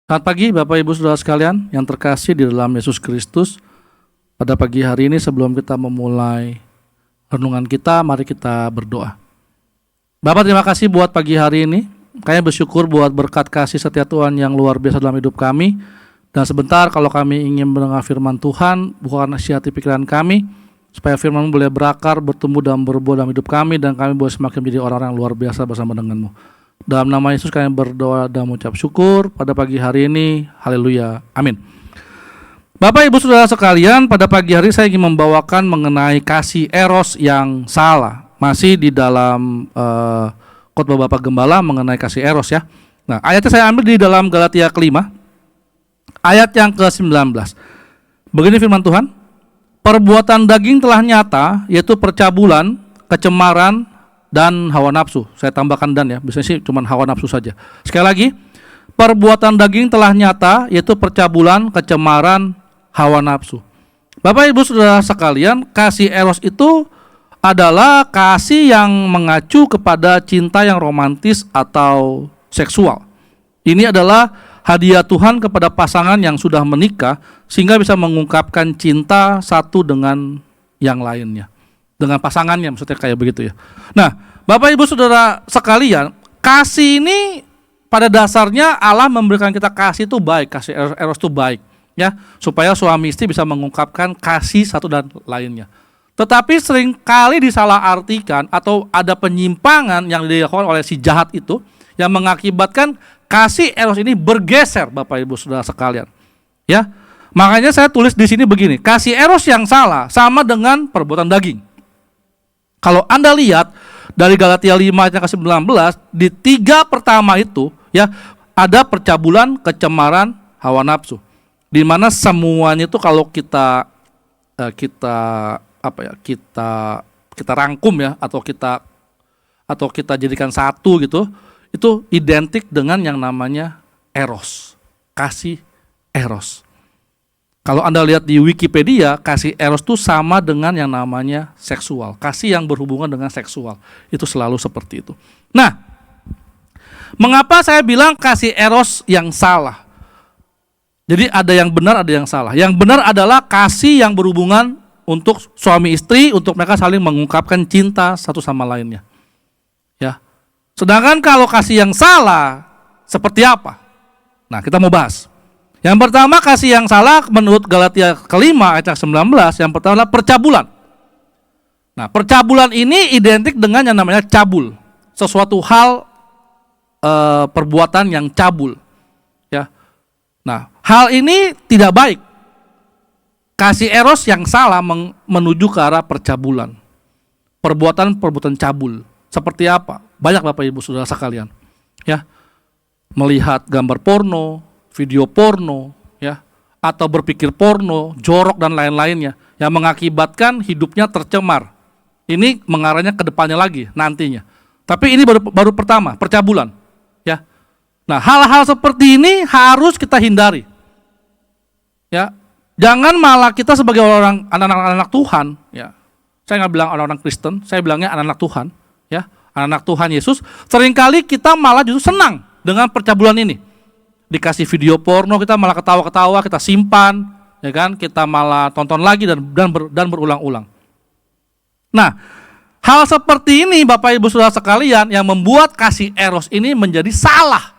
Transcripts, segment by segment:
Selamat pagi Bapak Ibu Saudara sekalian yang terkasih di dalam Yesus Kristus. Pada pagi hari ini sebelum kita memulai renungan kita, mari kita berdoa. Bapak, terima kasih buat pagi hari ini. Kami bersyukur buat berkat kasih setia Tuhan yang luar biasa dalam hidup kami. Dan sebentar kalau kami ingin mendengar firman Tuhan, bukakan isi hati pikiran kami, supaya firman boleh berakar, bertumbuh dan berbuah dalam hidup kami, dan kami boleh semakin menjadi orang-orang yang luar biasa bersama dengan-Mu. Dalam nama Yesus kami berdoa dan mengucap syukur pada pagi hari ini. Haleluya. Amin. Bapak Ibu Saudara sekalian, pada pagi hari saya ingin membawakan mengenai kasih eros yang salah. Masih di dalam khotbah Bapak Gembala mengenai kasih eros ya. Nah, ayatnya saya ambil di dalam Galatia kelima, ayat yang ke-19. Begini firman Tuhan, perbuatan daging telah nyata, yaitu percabulan, kecemaran, dan hawa nafsu. Saya tambahkan dan ya, biasanya sih cuma hawa nafsu saja. Sekali lagi, perbuatan daging telah nyata, yaitu percabulan, kecemaran, hawa nafsu. Bapak Ibu Saudara sekalian, kasih eros itu adalah kasih yang mengacu kepada cinta yang romantis atau seksual. Ini adalah hadiah Tuhan kepada pasangan yang sudah menikah, sehingga bisa mengungkapkan cinta satu dengan yang lainnya, dengan pasangannya, maksudnya kayak begitu ya. Nah, Bapak Ibu Saudara sekalian, kasih ini pada dasarnya Allah memberikan kita kasih itu baik, kasih eros itu baik ya, supaya suami istri bisa mengungkapkan kasih satu dan lainnya. Tetapi seringkali disalahartikan atau ada penyimpangan yang dilakukan oleh si jahat itu yang mengakibatkan kasih eros ini bergeser, Bapak Ibu Saudara sekalian. Ya. Makanya saya tulis di sini begini, kasih eros yang salah sama dengan perbuatan daging. Kalau Anda lihat dari Galatia 5 ayat yang ke-19, di 3 pertama itu ya ada percabulan, kecemaran, hawa nafsu. Di mana semuanya itu kalau kita rangkum ya, atau kita jadikan satu gitu, itu identik dengan yang namanya eros, kasih eros. Kalau Anda lihat di Wikipedia, kasih eros itu sama dengan yang namanya seksual. Kasih yang berhubungan dengan seksual. Itu selalu seperti itu. Nah, mengapa saya bilang kasih eros yang salah? Jadi ada yang benar, ada yang salah. Yang benar adalah kasih yang berhubungan untuk suami istri, untuk mereka saling mengungkapkan cinta satu sama lainnya. Ya. Sedangkan kalau kasih yang salah, seperti apa? Nah, kita mau bahas. Yang pertama, kasih yang salah menurut Galatia kelima ayat 19, yang pertama adalah percabulan. Nah, percabulan ini identik dengan yang namanya cabul, sesuatu hal perbuatan yang cabul. Ya. Nah, hal ini tidak baik. Kasih eros yang salah menuju ke arah percabulan. Perbuatan cabul. Seperti apa? Banyak Bapak Ibu Saudara sekalian. Ya. Melihat gambar porno, video porno, ya, atau berpikir porno, jorok dan lain-lainnya, yang mengakibatkan hidupnya tercemar. Ini mengarahnya ke depannya lagi nantinya. Tapi ini baru pertama, percabulan, ya. Nah, hal-hal seperti ini harus kita hindari, ya. Jangan malah kita sebagai orang anak-anak Tuhan, ya. Saya nggak bilang orang-orang Kristen, saya bilangnya anak-anak Tuhan, ya, anak-anak Tuhan Yesus. Seringkali kita malah justru senang dengan percabulan ini. Dikasih video porno kita malah ketawa-ketawa, kita simpan, ya kan? Kita malah tonton lagi dan berulang-ulang. Nah, hal seperti ini Bapak Ibu Saudara sekalian yang membuat kasih eros ini menjadi salah.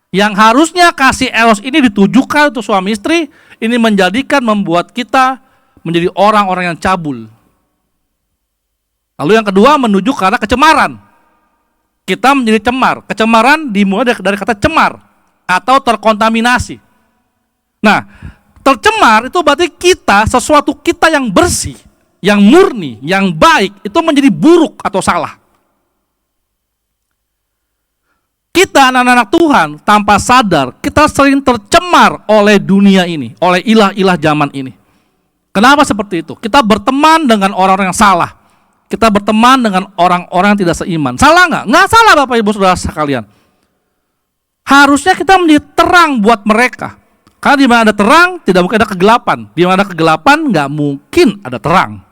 Yang harusnya kasih eros ini ditujukan untuk suami istri, ini membuat kita menjadi orang-orang yang cabul. Lalu yang kedua menuju ke arah kecemaran. Kita menjadi cemar. Kecemaran dimulai dari kata cemar atau terkontaminasi. Nah, tercemar itu berarti sesuatu kita yang bersih, yang murni, yang baik, itu menjadi buruk atau salah. Kita anak-anak Tuhan tanpa sadar, kita sering tercemar oleh dunia ini, oleh ilah-ilah zaman ini. Kenapa seperti itu? Kita berteman dengan orang-orang yang salah. Kita berteman dengan orang-orang yang tidak seiman. Salah nggak? Nggak salah Bapak Ibu Saudara sekalian. Harusnya kita menjadi terang buat mereka. Karena di mana ada terang, tidak mungkin ada kegelapan. Di mana ada kegelapan, nggak mungkin ada terang.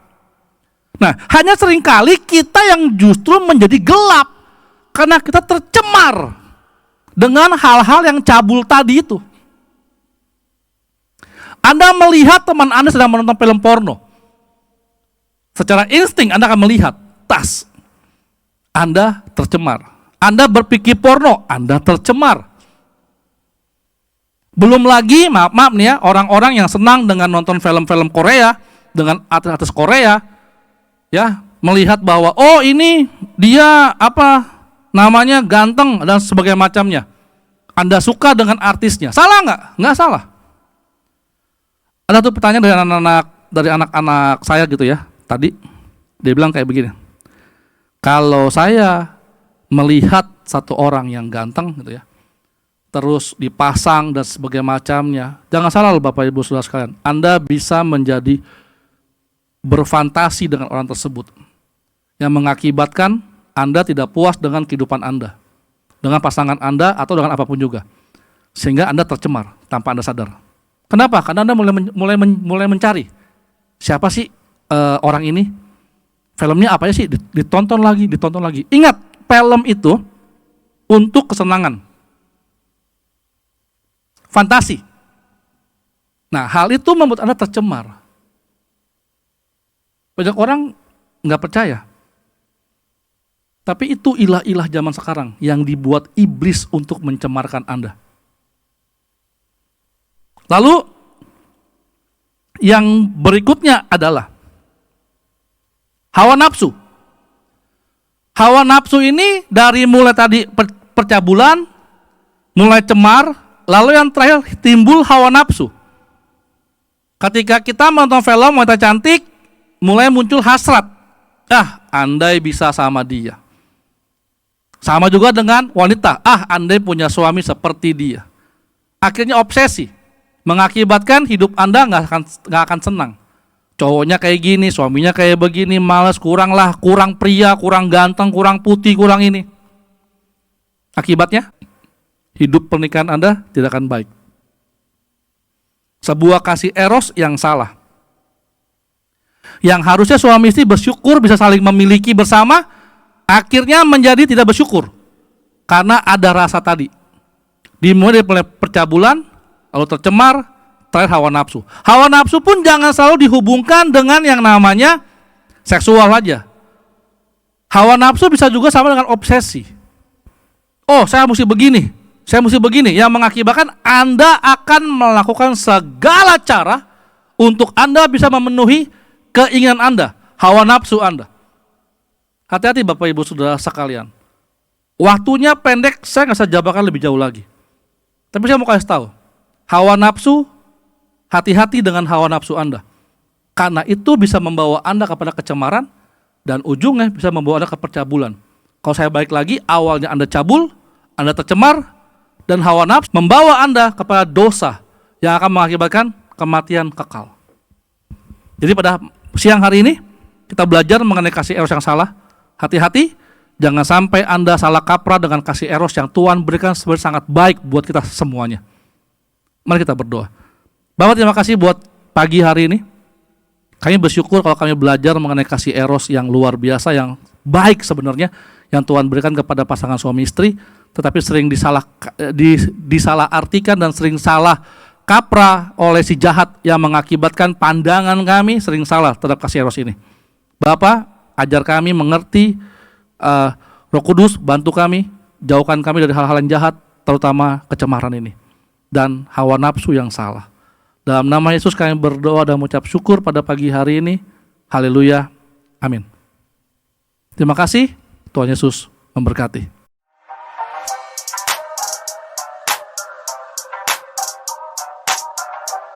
Nah, hanya seringkali kita yang justru menjadi gelap. Karena kita tercemar dengan hal-hal yang cabul tadi itu. Anda melihat teman Anda sedang menonton film porno. Secara insting Anda akan melihat, tas, Anda tercemar. Anda berpikir porno, Anda tercemar. Belum lagi, maaf nih ya, orang-orang yang senang dengan nonton film-film Korea, dengan artis-artis Korea, ya, melihat bahwa, oh ini dia namanya ganteng dan sebagainya macamnya. Anda suka dengan artisnya, salah nggak? Nggak salah. Ada tuh pertanyaan dari anak-anak saya gitu ya, tadi dia bilang kayak begini, kalau saya melihat satu orang yang ganteng gitu ya, terus dipasang dan sebagainya macamnya, jangan salah loh Bapak Ibu Saudara sekalian, Anda bisa menjadi berfantasi dengan orang tersebut, yang mengakibatkan Anda tidak puas dengan kehidupan Anda, dengan pasangan Anda atau dengan apapun juga, sehingga Anda tercemar tanpa Anda sadar. Kenapa? Karena Anda mulai mencari siapa sih orang ini, filmnya apa sih, ditonton lagi. Ingat, film itu untuk kesenangan, fantasi. Nah, hal itu membuat Anda tercemar. Banyak orang nggak percaya. Tapi itu ilah-ilah zaman sekarang yang dibuat iblis untuk mencemarkan Anda. Lalu yang berikutnya adalah hawa nafsu. Hawa nafsu ini dari mulai tadi percabulan, mulai cemar, lalu yang terakhir timbul hawa nafsu. Ketika kita menonton film wanita cantik, mulai muncul hasrat. Andai bisa sama dia. Sama juga dengan wanita, andai punya suami seperti dia. Akhirnya obsesi, mengakibatkan hidup Anda nggak akan senang. Cowoknya kayak gini, suaminya kayak begini, malas, kurang pria, kurang ganteng, kurang putih, kurang ini. Akibatnya, hidup pernikahan Anda tidak akan baik. Sebuah kasih eros yang salah. Yang harusnya suami istri bersyukur bisa saling memiliki bersama, akhirnya menjadi tidak bersyukur. Karena ada rasa tadi. Dimulai dari percabulan, lalu tercemar, terakhir hawa nafsu. Hawa nafsu pun jangan selalu dihubungkan dengan yang namanya seksual aja. Hawa nafsu bisa juga sama dengan obsesi. Oh, saya mesti begini, yang mengakibatkan Anda akan melakukan segala cara untuk Anda bisa memenuhi keinginan Anda, hawa nafsu Anda. Hati-hati Bapak Ibu Saudara sekalian. Waktunya pendek, saya nggak bisa jabarkan lebih jauh lagi. Tapi saya mau kasih tahu, hawa nafsu, hati-hati dengan hawa nafsu Anda. Karena itu bisa membawa Anda kepada kecemaran dan ujungnya bisa membawa Anda ke percabulan. Kalau saya balik lagi, awalnya Anda cabul, Anda tercemar, dan hawa nafsu membawa Anda kepada dosa yang akan mengakibatkan kematian kekal. Jadi pada siang hari ini, kita belajar mengenai kasih eros yang salah. Hati-hati, jangan sampai Anda salah kaprah dengan kasih eros yang Tuhan berikan sebenarnya sangat baik buat kita semuanya. Mari kita berdoa. Bapak, terima kasih buat pagi hari ini. Kami bersyukur kalau kami belajar mengenai kasih eros yang luar biasa, yang baik sebenarnya, yang Tuhan berikan kepada pasangan suami istri, tetapi sering disalah artikan dan sering salah kaprah oleh si jahat yang mengakibatkan pandangan kami sering salah terhadap kasih eros ini. Bapak, ajar kami mengerti, Roh Kudus bantu kami, jauhkan kami dari hal-hal yang jahat, terutama kecemaran ini dan hawa nafsu yang salah. Dalam nama Yesus kami berdoa dan mengucap syukur pada pagi hari ini. Haleluya. Amin. Terima kasih. Tuhan Yesus memberkati.